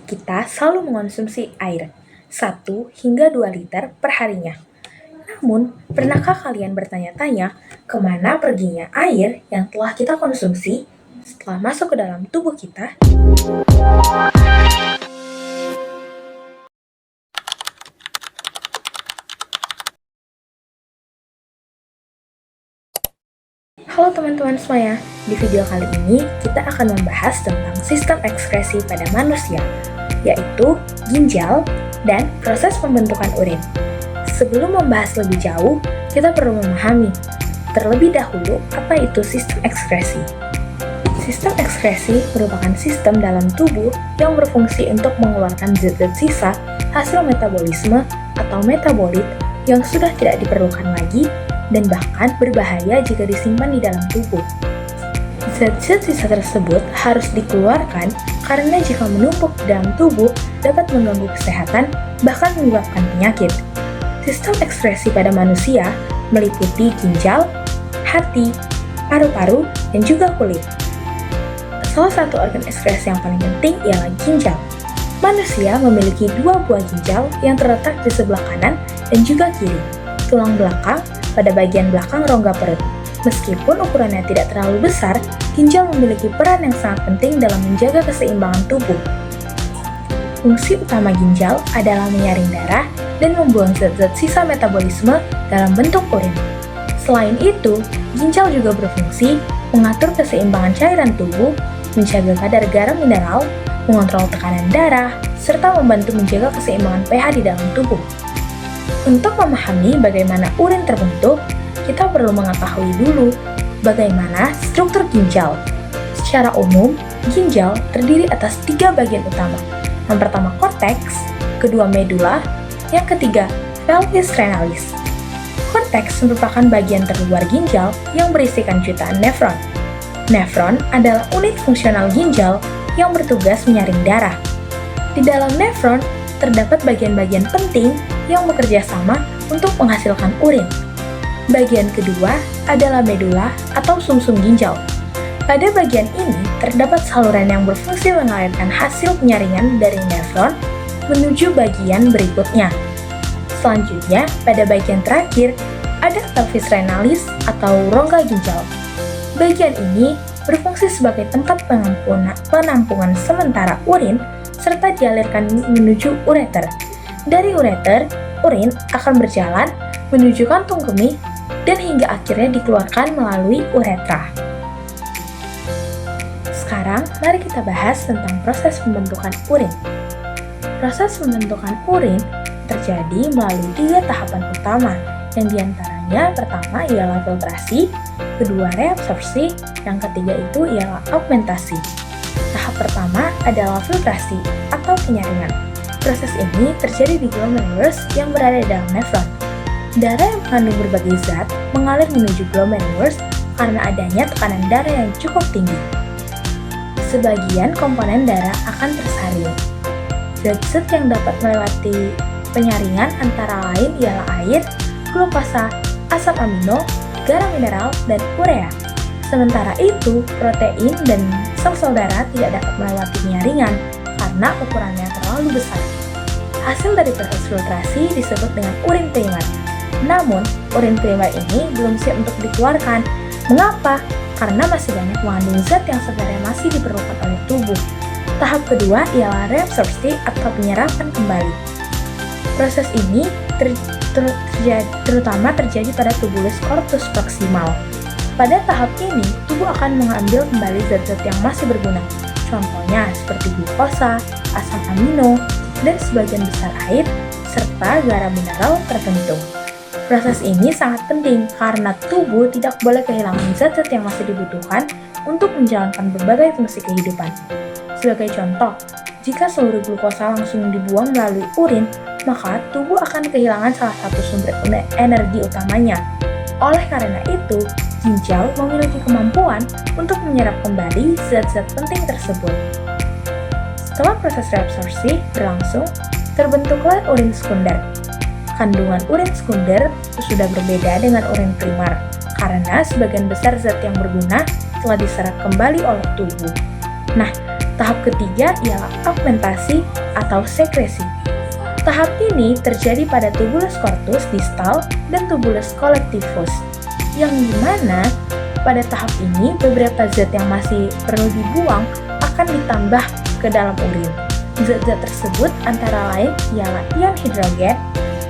kita selalu mengonsumsi air, 1 hingga 2 liter per harinya. Namun, pernahkah kalian bertanya-tanya kemana perginya air yang telah kita konsumsi setelah masuk ke dalam tubuh kita? Halo teman-teman semuanya, di video kali ini kita akan membahas tentang sistem ekskresi pada manusia, yaitu ginjal dan proses pembentukan urin. Sebelum membahas lebih jauh, kita perlu memahami terlebih dahulu apa itu sistem ekskresi. Sistem ekskresi merupakan sistem dalam tubuh yang berfungsi untuk mengeluarkan zat-zat sisa hasil metabolisme atau metabolit yang sudah tidak diperlukan lagi dan bahkan berbahaya jika disimpan di dalam tubuh. Zat-zat sisa tersebut harus dikeluarkan karena jika menumpuk di dalam tubuh dapat mengganggu kesehatan, bahkan menyebabkan penyakit. Sistem ekskresi pada manusia meliputi ginjal, hati, paru-paru, dan juga kulit. Salah satu organ ekskresi yang paling penting ialah ginjal. Manusia memiliki 2 buah ginjal yang terletak di sebelah kanan dan juga kiri, tulang belakang pada bagian belakang rongga perut. Meskipun ukurannya tidak terlalu besar, ginjal memiliki peran yang sangat penting dalam menjaga keseimbangan tubuh. Fungsi utama ginjal adalah menyaring darah dan membuang zat-zat sisa metabolisme dalam bentuk urin. Selain itu, ginjal juga berfungsi mengatur keseimbangan cairan tubuh, menjaga kadar garam mineral, mengontrol tekanan darah, serta membantu menjaga keseimbangan pH di dalam tubuh. Untuk memahami bagaimana urin terbentuk, kita perlu mengetahui dulu bagaimana struktur ginjal. Secara umum, ginjal terdiri atas 3 bagian utama. Yang pertama korteks, kedua medula, yang ketiga pelvis renalis. Korteks merupakan bagian terluar ginjal yang berisikan jutaan nefron. Nefron adalah unit fungsional ginjal yang bertugas menyaring darah. Di dalam nefron, terdapat bagian-bagian penting yang bekerja sama untuk menghasilkan urin. Bagian kedua adalah medula atau sumsum ginjal. Pada bagian ini terdapat saluran yang berfungsi mengalirkan hasil penyaringan dari nefron menuju bagian berikutnya. Selanjutnya, pada bagian terakhir ada pelvis renalis atau rongga ginjal. Bagian ini berfungsi sebagai tempat penampungan sementara urin serta dialirkan menuju ureter. Dari ureter, urin akan berjalan menuju kantung kemih dan hingga akhirnya dikeluarkan melalui uretra. Sekarang, mari kita bahas tentang proses pembentukan urin. Proses pembentukan urin terjadi melalui 3 tahapan utama, yang diantaranya pertama ialah filtrasi, kedua reabsorpsi, yang ketiga itu ialah augmentasi. Tahap pertama adalah filtrasi atau penyaringan. Proses ini terjadi di glomerulus yang berada di dalam nefron. Darah yang mengandung berbagai zat mengalir menuju glomerulus karena adanya tekanan darah yang cukup tinggi. Sebagian komponen darah akan tersaring. Zat-zat yang dapat melewati penyaringan antara lain ialah air, glukosa, asam amino, garam mineral, dan urea. Sementara itu, protein dan sel-sel darah tidak dapat melewati penyaringan karena ukurannya terlalu besar. Hasil dari proses filtrasi disebut dengan urin primer. Namun, urin primer ini belum siap untuk dikeluarkan. Mengapa? Karena masih banyak mengandung zat yang sebenarnya masih diperlukan oleh tubuh. Tahap kedua ialah reabsorpsi atau penyerapan kembali. Proses ini terutama terjadi pada tubulus corpus proximal. Pada tahap ini, tubuh akan mengambil kembali zat-zat yang masih berguna. Contohnya seperti glukosa, asam amino, dan sebagian besar air, serta garam mineral tertentu. Proses ini sangat penting karena tubuh tidak boleh kehilangan zat-zat yang masih dibutuhkan untuk menjalankan berbagai fungsi kehidupan. Sebagai contoh, jika seluruh glukosa langsung dibuang melalui urin, maka tubuh akan kehilangan salah satu sumber energi utamanya. Oleh karena itu, ginjal memiliki kemampuan untuk menyerap kembali zat-zat penting tersebut. Setelah proses reabsorpsi berlangsung, terbentuklah urin sekunder. Kandungan urin sekunder sudah berbeda dengan urin primer, karena sebagian besar zat yang berguna telah diserap kembali oleh tubuh. Nah, Tahap ketiga ialah augmentasi atau sekresi. Tahap ini terjadi pada tubulus corpus distal dan tubulus collectivus, yang dimana pada tahap ini beberapa zat yang masih perlu dibuang akan ditambah ke dalam urin. Zat-zat tersebut antara lain ialah ion hidrogen,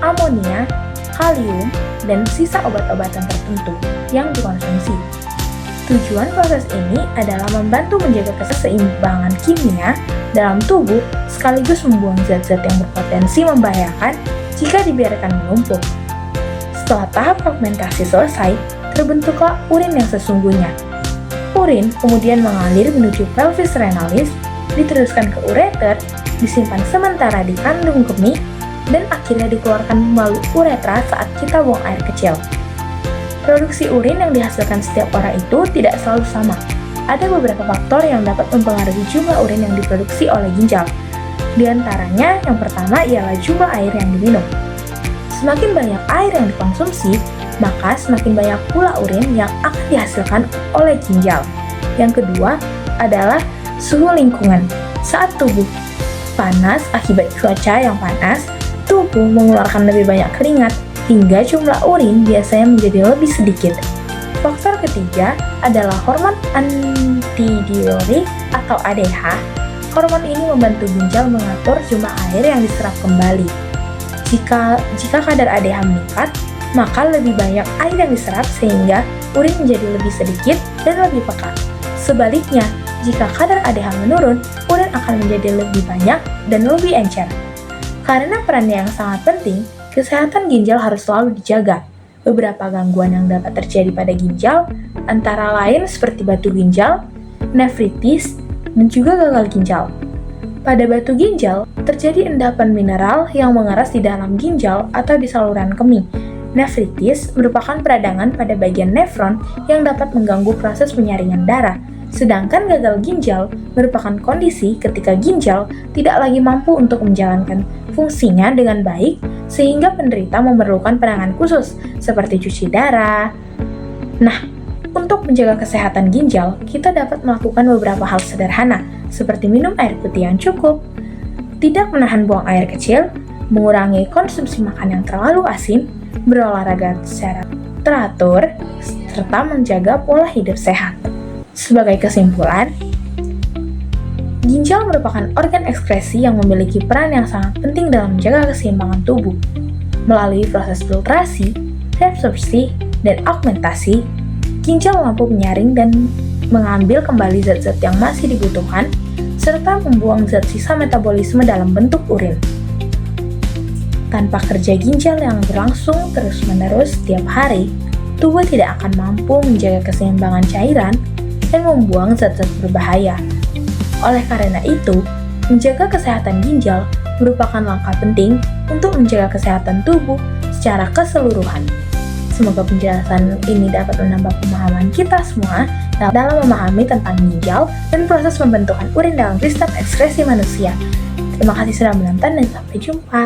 amonia, kalium, dan sisa obat-obatan tertentu yang dikonsumsi. Tujuan proses ini adalah membantu menjaga keseimbangan kimia dalam tubuh sekaligus membuang zat-zat yang berpotensi membahayakan jika dibiarkan menumpuk. Setelah tahap augmentasi selesai, terbentuklah urin yang sesungguhnya. Urin kemudian mengalir menuju pelvis renalis, diteruskan ke ureter, disimpan sementara di kandung kemih, dan akhirnya dikeluarkan melalui uretra saat kita buang air kecil. Produksi urin yang dihasilkan setiap orang itu tidak selalu sama. Ada beberapa faktor yang dapat mempengaruhi jumlah urin yang diproduksi oleh ginjal. Di antaranya, yang pertama ialah jumlah air yang diminum. Semakin banyak air yang dikonsumsi, maka semakin banyak pula urin yang akan dihasilkan oleh ginjal. Yang kedua adalah suhu lingkungan. Saat tubuh panas akibat cuaca yang panas, tubuh mengeluarkan lebih banyak keringat, hingga jumlah urin biasanya menjadi lebih sedikit. Faktor ketiga adalah hormon antidiuretik atau ADH. Hormon ini membantu ginjal mengatur jumlah air yang diserap kembali. Jika kadar ADH meningkat, maka lebih banyak air yang diserap sehingga urin menjadi lebih sedikit dan lebih pekat. Sebaliknya, jika kadar ADH menurun, urin akan menjadi lebih banyak dan lebih encer. Karena perannya yang sangat penting, kesehatan ginjal harus selalu dijaga. Beberapa gangguan yang dapat terjadi pada ginjal antara lain seperti batu ginjal, nefritis, dan juga gagal ginjal. Pada batu ginjal, terjadi endapan mineral yang mengeras di dalam ginjal atau di saluran kemih. Nefritis merupakan peradangan pada bagian nefron yang dapat mengganggu proses penyaringan darah. Sedangkan gagal ginjal merupakan kondisi ketika ginjal tidak lagi mampu untuk menjalankan fungsinya dengan baik sehingga penderita memerlukan penanganan khusus seperti cuci darah. Nah, untuk menjaga kesehatan ginjal, kita dapat melakukan beberapa hal sederhana seperti minum air putih yang cukup, tidak menahan buang air kecil, mengurangi konsumsi makan yang terlalu asin, berolahraga secara teratur, serta menjaga pola hidup sehat. Sebagai kesimpulan, ginjal merupakan organ ekskresi yang memiliki peran yang sangat penting dalam menjaga keseimbangan tubuh. Melalui proses filtrasi, reabsorpsi, dan augmentasi, ginjal mampu menyaring dan mengambil kembali zat-zat yang masih dibutuhkan, serta membuang zat sisa metabolisme dalam bentuk urin. Tanpa kerja ginjal yang berlangsung terus-menerus setiap hari, tubuh tidak akan mampu menjaga keseimbangan cairan dan membuang zat-zat berbahaya. Oleh karena itu, menjaga kesehatan ginjal merupakan langkah penting untuk menjaga kesehatan tubuh secara keseluruhan. Semoga penjelasan ini dapat menambah pemahaman kita semua dalam memahami tentang ginjal dan proses pembentukan urin dalam sistem ekskresi manusia. Terima kasih sudah menonton dan sampai jumpa.